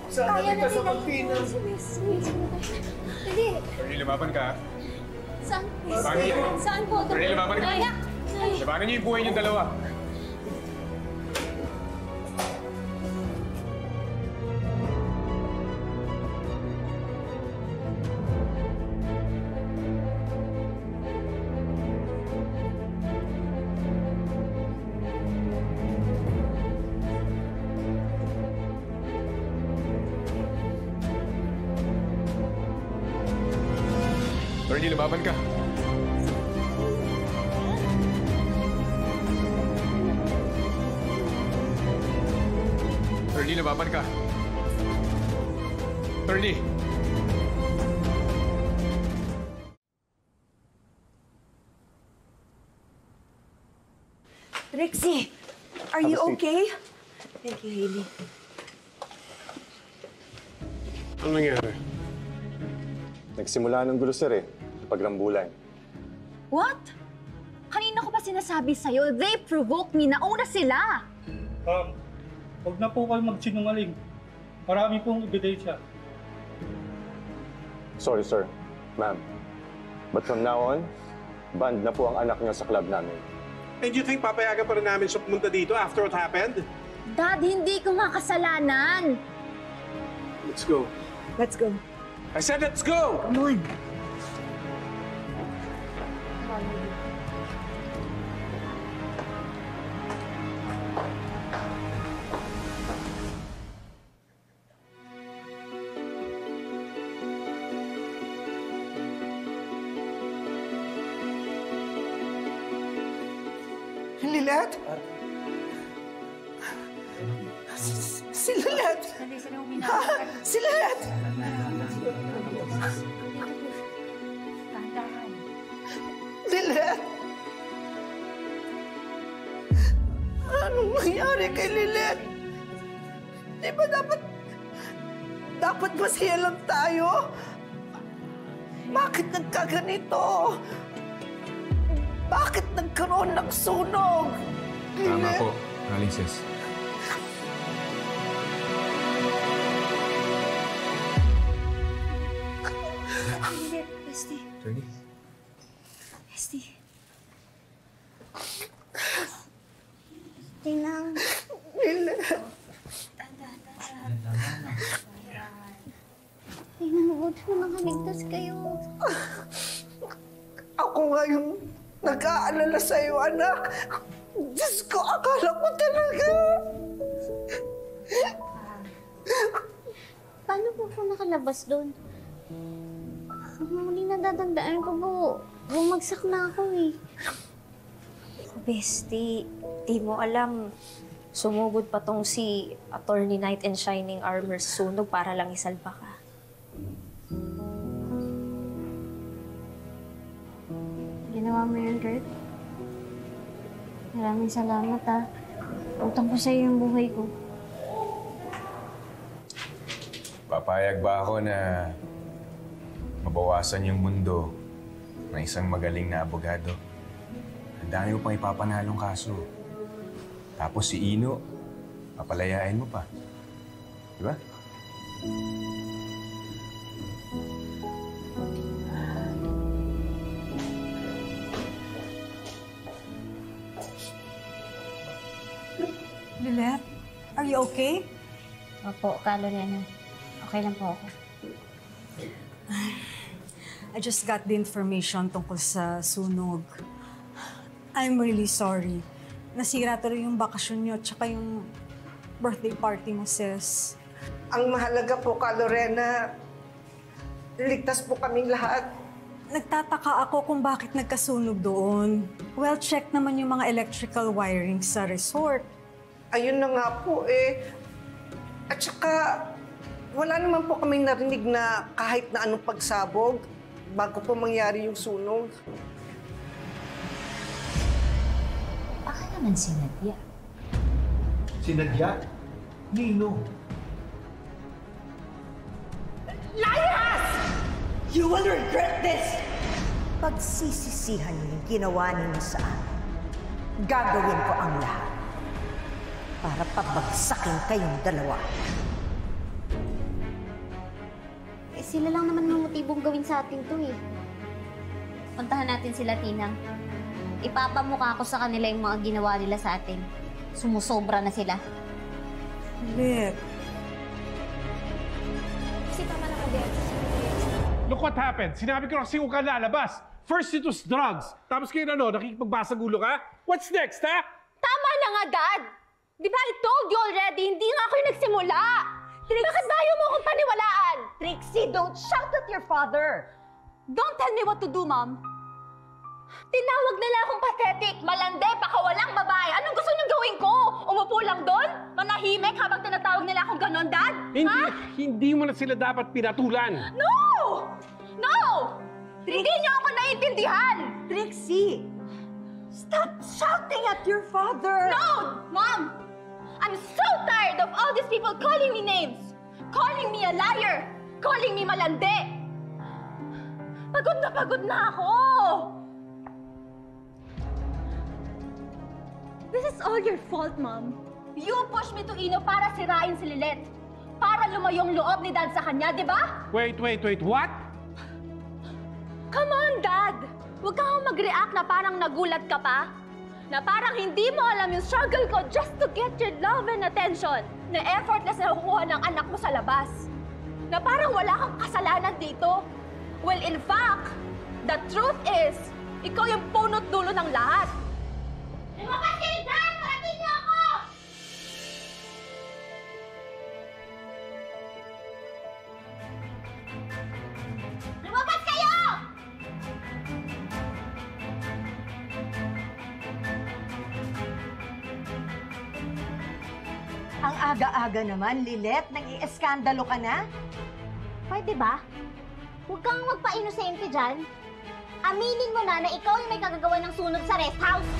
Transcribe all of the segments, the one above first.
Sana ligtas sa Pilipinas. Hindi. Ernie, lumaban ka. Saan? Bakit? Saan po? Ernie, lumaban ka. Labanan niyo yung buhay niyong dalawa. Ernie, lumaban ka. Ernie, lumaban ka. Ernie! Rexy, are you okay? Thank you, Hailey. Ano nangyari? Nagsimula ng gulo, sir, pagrambulan. What? Kanina ko pa sinasabi sa'yo, they provoked me. Nauna sila. Huwag na po kayo magsinungaling. Marami pong ebidensya. Sorry, sir. Ma'am. But from now on, banned na po ang anak niyo sa club namin. And you think papayagan pa rin namin siya pumunta dito after what happened? Dad, hindi ko nga kasalanan. Let's go. Let's go. I said let's go! Come on. Lilet? Si Lilet! Si Lilet! Lilet! Anong nangyari kay Lilet? Di ba dapat masaya lang tayo? Bakit nagkaganito? Bakit nagkaroon ng sunog? Tama po, Aling Sis. Esty. Ernie? Esty. Tingnan. Tingnan mo, huwag mo nakaligtas kayo. Ako nga yung nag-aalala sa'yo, anak. Diyos ko, akala ko talaga. Paano po nakalabas doon? Muli natatandaan ko po. Bumagsak na ako eh. Bestie, di mo alam. Sumugod pa tong si Attorney Knight in Shining Armor sunog para lang isalba ka. Ginawa mo yun, Kurt. Maraming salamat, ha. Utang ko sa'yo yung buhay ko. Papayag ba ako na mabawasan yung mundo ng isang magaling na abogado? Ang dami mo pang ipapanalong kaso. Tapos si Ino, papalayain mo pa. Di ba? Lilet, are you okay? Opo, Lorena. Okay lang po ako. I just got the information tungkol sa sunog. I'm really sorry. Nasira tuloy yung bakasyon niyo at saka yung birthday party mo, sis. Ang mahalaga po, Lorena, ligtas po kaming lahat. Nagtataka ako kung bakit nagkasunog doon. Well, check naman yung mga electrical wiring sa resort. Ayun na nga po eh. At saka, wala naman po kaming narinig na kahit na anong pagsabog bago po mangyari yung sunog. Baka naman sinadya. Sinadya? Nino? Liars! You will regret this! Pagsisisihan niyo yung ginawa ninyo sa akin. Gagawin ko ang lahat para pabagsakin kayong dalawa. Sila lang naman may motibong gawin sa atin to eh. Puntahan natin sila, Tinang. Ipapamukha ko sa kanila yung mga ginawa nila sa atin. Sumusobra na sila. Lilet. Kasi tama naman din. Look what happened. Sinabi ko kasi huwag ka lalabas. First it was drugs. Tapos kayo nakikipagbasag ulo ka? What's next, ha? Tama na nga, Dad! Di ba I told you already, hindi nga ako yung nagsimula! Bakit ba ayaw mo akong paniwalaan? Trixie, don't shout at your father! Don't tell me what to do, Mom! Tinawag nila akong pathetic, malande, pakawalang babae. Anong gusto niyong gawin ko? Umupo lang doon? Manahimik habang tinatawag nila akong ganon, Dad? Hindi mo na sila dapat pinatulan. No! No! Hindi niyo ako naiintindihan! Trixie! Stop shouting at your father! No! Mom! I'm so tired of all these people calling me names! Calling me a liar! Calling me malande! Pagod na ako! This is all your fault, Mom. You pushed me to Ino para sirain si Lilet. Para lumayong loob ni Dad sa kanya, di ba? Wait, what? Come on, Dad! Huwag kang mag-react na parang nagulat ka pa. Na parang hindi mo alam yung struggle ko just to get your love and attention. Na effortless na kukuha ng anak mo sa labas. Na parang wala kang kasalanan dito. Well, in fact, the truth is, ikaw yung punot dulo ng lahat. Lumabas kayo, Dad! Parating niyo ako! Lumabas kayo! Ang aga-aga naman, Lilet. Nag-ieskandalo ka na? Pwede ba? Huwag kang magpa-inosente dyan. Aminin mo na ikaw yung may kagagawa ng sunog sa rest house.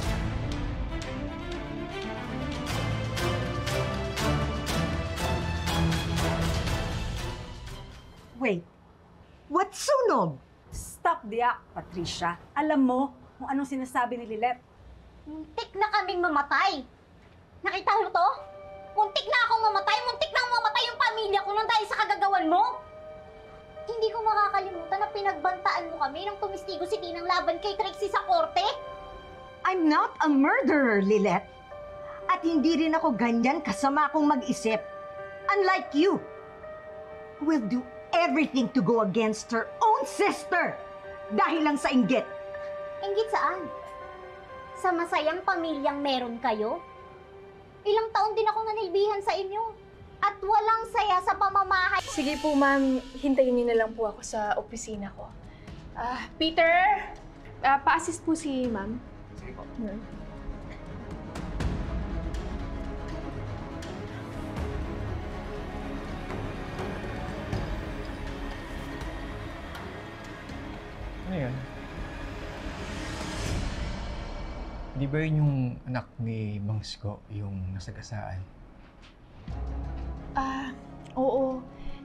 Wait. What sunog? Stop the act, Patricia. Alam mo kung anong sinasabi ni Lilet. Muntik na kaming mamatay. Nakita mo to? Muntik na akong mamatay. Muntik na mamatay yung pamilya ko nang dahil sa kagagawan mo. Hindi ko makakalimutan na pinagbantaan mo kami nang tumistigo si Tinang laban kay Trixie sa korte. I'm not a murderer, Lilet. At hindi rin ako ganyan kasama kong mag-isip. Unlike you, who will do everything to go against her own sister dahil lang sa inggit. Inggit saan? Sa masayang pamilyang meron kayo? Ilang taon din ako nanilbihan sa inyo. At walang saya sa pamamahay. Sige po, ma'am. Hintayin niyo na lang po ako sa opisina ko. Peter! Pa-assist po si ma'am. Sige po. Ano yan? Di ba yun yung anak ni Mang Isko, yung nasagasaan? Oo.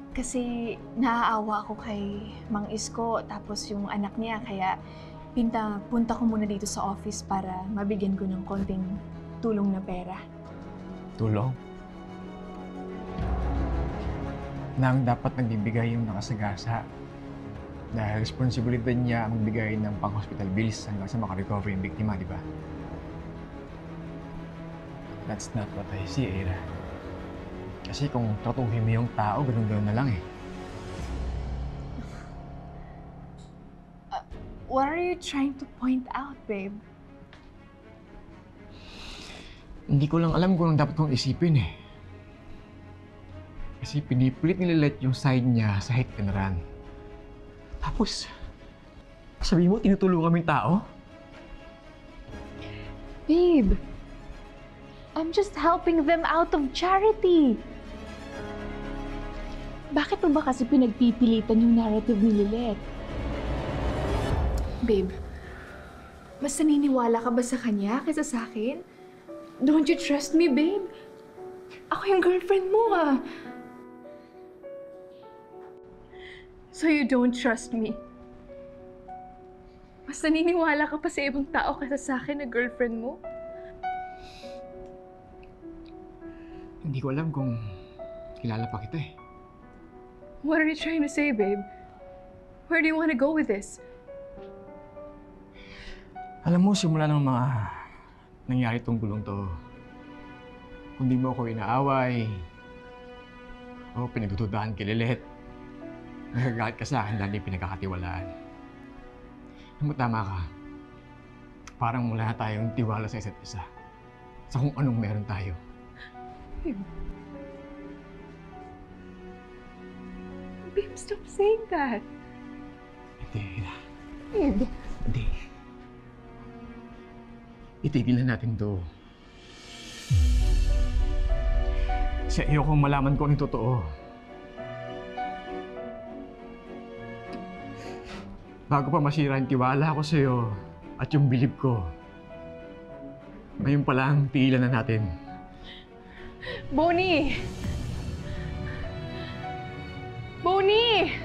Kasi naaawa ako kay Mang Isko, tapos yung anak niya, kaya punta ko muna dito sa office para mabigyan ko ng konting tulong na pera. Tulong? Nang dapat nagbibigay yung nakasagasa. Dahil responsibilidad niya ang magbigay ng pang-hospital bills hanggang sa makarecover yung biktima, di ba? That's not what I see, Ira. Kasi kung tratuhin mo yung tao, ganun-ganun na lang eh. What are you trying to point out, babe? Hindi ko lang alam kung anong dapat kong isipin eh. Kasi pinipilit ni Lilet yung side niya sa hate and run. Tapos, sabi mo, tinutulungan mo yung tao? Babe, I'm just helping them out of charity. Bakit mo ba kasi pinagpipilitan yung narrative ni Lilet? Babe, mas naniniwala ka ba sa kanya kaysa sa akin? Don't you trust me, babe? Ako yung girlfriend mo, ah. So you don't trust me? Mas naniniwala ka pa sa ibang tao kaysa sa akin na girlfriend mo? Hindi ko alam kung kilala pa kita eh. What are you trying to say, babe? Where do you want to go with this? Alam mo, simula ng mga nangyari tong gulong to, kung di mo ako inaaway, o pinagtutudahan kay Lilet, nagagalit ka sa akin dahil di pinagkakatiwalaan. Alam mo, tama ka. Parang wala na tayong tiwala sa isa't isa. Sa kung anong meron tayo. Babe, stop saying that. Hindi. Babe. Hindi. Itigil na natin to. Kasi ayokong malaman ko ang totoo. Bago pa masira yung tiwala ko sa'yo at yung bilib ko, ngayon pa lang, tigilan na natin. Bonnie! Bonnie!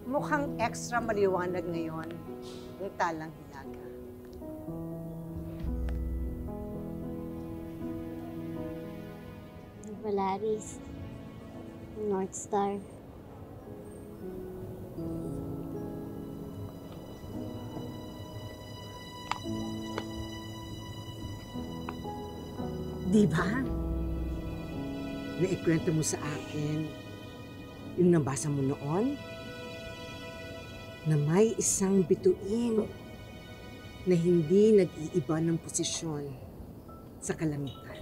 Mukhang extra maliwanag ngayon ng talang hilaga. Polaris. North Star. Di ba? Naikwento mo sa akin yung nabasa mo noon na may isang bituin na hindi nag-iiba ng posisyon sa kalamitan.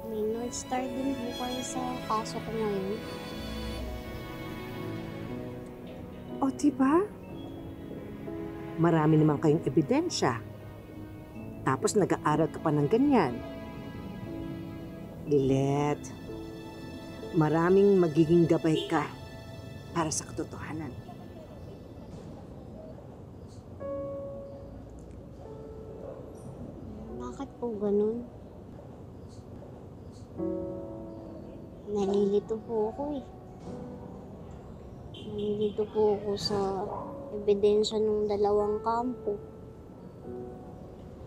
May North Star din po kayo sa kaso ko ngayon. O, diba? Marami naman kayong ebidensya. Tapos nag-aaral ka pa ng ganyan. Lilet, maraming magiging gabay ka para sa katotohanan. Bakit po ganun? Nalilito po ako eh. Nalilito po ako sa ebidensya ng dalawang kampo.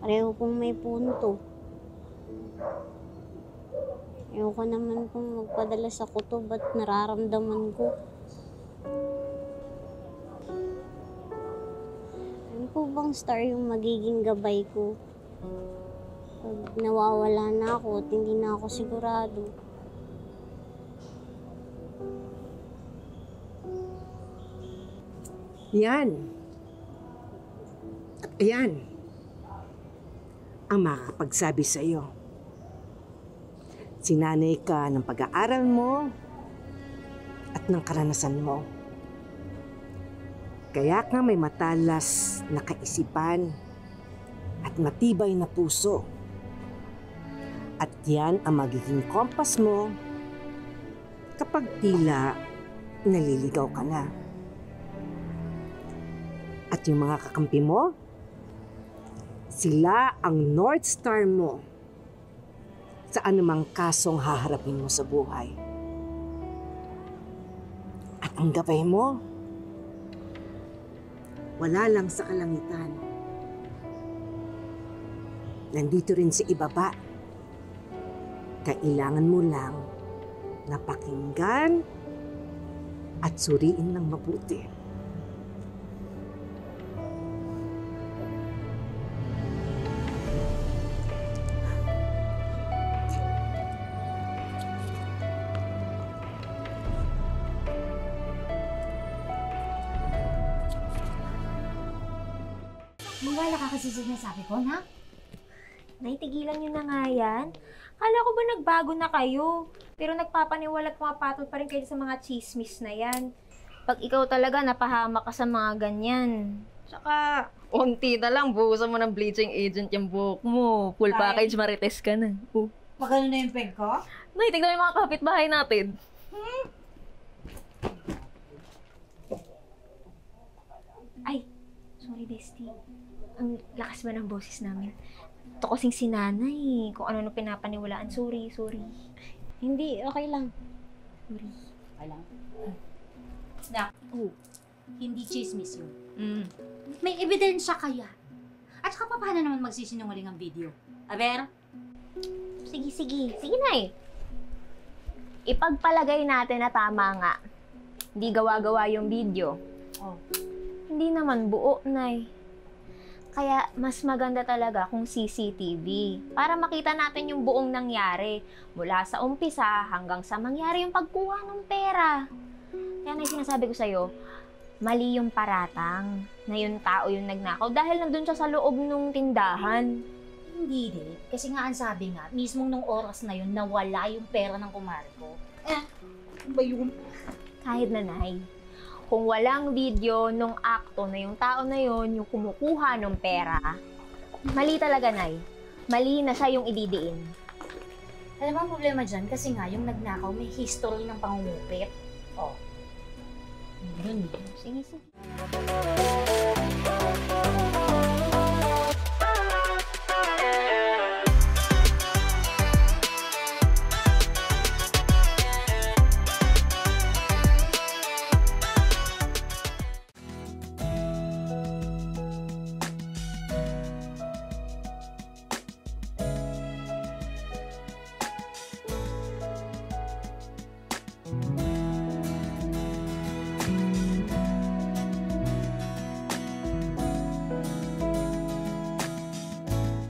Pareho pong may punto. Ayoko naman pong magpadala sa kutob at nararamdaman ko. Ano po bang star yung magiging gabay ko? Pag nawawala na ako at hindi na ako sigurado. Yan. At ayan ang makakapagsabi sa iyo. Sinanay ka ng pag-aaral mo at ng karanasan mo. Kaya ka may matalas na kaisipan at matibay na puso. At yan ang magiging kompas mo kapag tila naliligaw ka na. At yung mga kakampi mo, sila ang North Star mo sa anumang kasong haharapin mo sa buhay. At ang gabay mo, wala lang sa kalangitan. Nandito rin sa ibaba. Kailangan mo lang na pakinggan at suriin ng mabuti. Maniwala ka kasi sinasabi ko, na? Nay, tigilan niyo na nga yan. Kala ko ba nagbago na kayo? Pero nagpapaniwala at pumapatol pa rin kayo sa mga chismis na yan. Pag ikaw talaga napahamak ka sa mga ganyan. Tsaka, unti na lang, buhusan mo ng bleaching agent yung buhok mo. Full package marites ka na. Magkano na yung peg ko? Nay, tignan mo yung mga kapitbahay natin. Ay, sorry, bestie. Ang lakas ba ng boses namin? Ito kasing si nanay. Kung ano pinapaniwalaan. Sorry. Hindi, okay lang. Sorry. Okay lang. Hindi chismis yun. Mm. May ebidensya kaya. At saka paano naman magsisinungaling ang video? Aber? Sige. Sige, nay. Ipagpalagay natin na tama nga. Hindi gawa-gawa yung video. Oh. Hindi naman buo, nay. Kaya mas maganda talaga kung CCTV para makita natin yung buong nangyari mula sa umpisa hanggang sa mangyari yung pagkuha ng pera. Kaya na sinasabi ko sa'yo, mali yung paratang na yung tao yung nagnakaw dahil nandun siya sa loob ng tindahan. Hindi din. Kasi nga ang sabi nga, mismong nung oras na yun, nawala yung pera ng kumare ko. Ano ba yun? Kahit na, nay. Kung walang video nung akto na yung tao na yun, yung kumukuha ng pera, mali talaga, nay. Mali na siya yung ididiin. Alam mo ang problema dyan? Kasi nga, yung nagnakaw may history ng pangungupit. Oh. Yun. Sige.